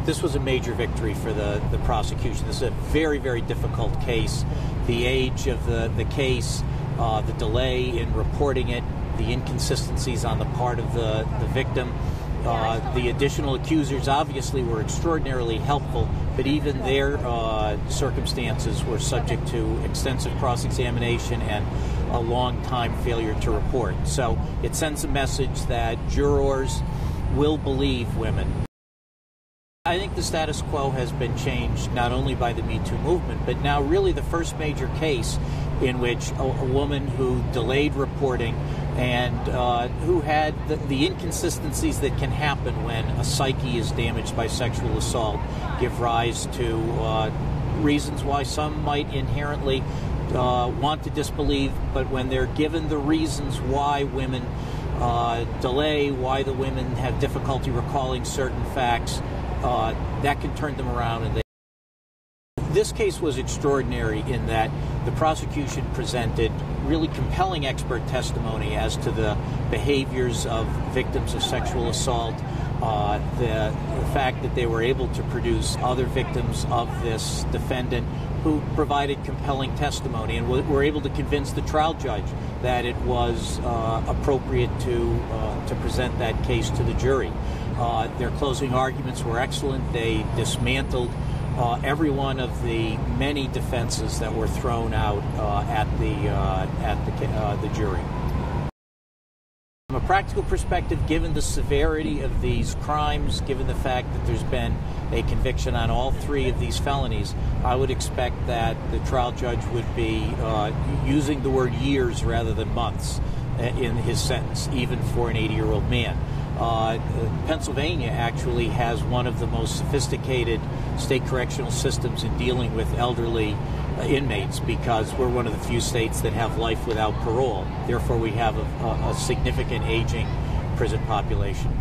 This was a major victory for the prosecution. This is a very, very difficult case. The age of the case, the delay in reporting it, the inconsistencies on the part of the victim, the additional accusers obviously were extraordinarily helpful, but even their circumstances were subject to extensive cross-examination and a long time failure to report. So it sends a message that jurors will believe women. I think the status quo has been changed not only by the Me Too movement, but now really the first major case in which a woman who delayed reporting and who had the inconsistencies that can happen when a psyche is damaged by sexual assault give rise to reasons why some might inherently want to disbelieve, but when they're given the reasons why women delay, why the women have difficulty recalling certain facts, that can turn them around. And this case was extraordinary in that the prosecution presented really compelling expert testimony as to the behaviors of victims of sexual assault, the fact that they were able to produce other victims of this defendant who provided compelling testimony, and were able to convince the trial judge that it was appropriate to present that case to the jury. Their closing arguments were excellent. They dismantled every one of the many defenses that were thrown out at the jury. From a practical perspective, given the severity of these crimes, given the fact that there's been a conviction on all three of these felonies, I would expect that the trial judge would be using the word years rather than months in his sentence, even for an 80-year-old man. Pennsylvania actually has one of the most sophisticated state correctional systems in dealing with elderly inmates, because we're one of the few states that have life without parole. Therefore, we have a significant aging prison population.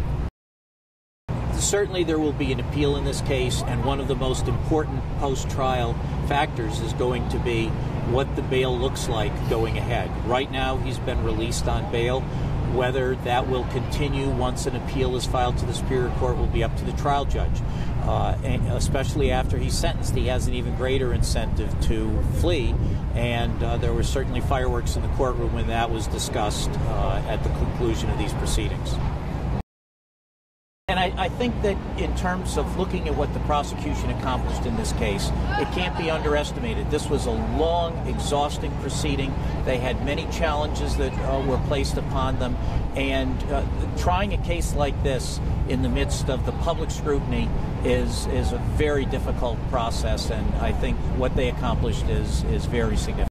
Certainly there will be an appeal in this case, and one of the most important post-trial factors is going to be what the bail looks like going ahead. Right now, he's been released on bail. Whether that will continue once an appeal is filed to the Superior Court will be up to the trial judge. And especially after he's sentenced, he has an even greater incentive to flee, and there were certainly fireworks in the courtroom when that was discussed at the conclusion of these proceedings. And I think that in terms of looking at what the prosecution accomplished in this case, it can't be underestimated. This was a long, exhausting proceeding. They had many challenges that were placed upon them. And trying a case like this in the midst of the public scrutiny is a very difficult process. And I think what they accomplished is very significant.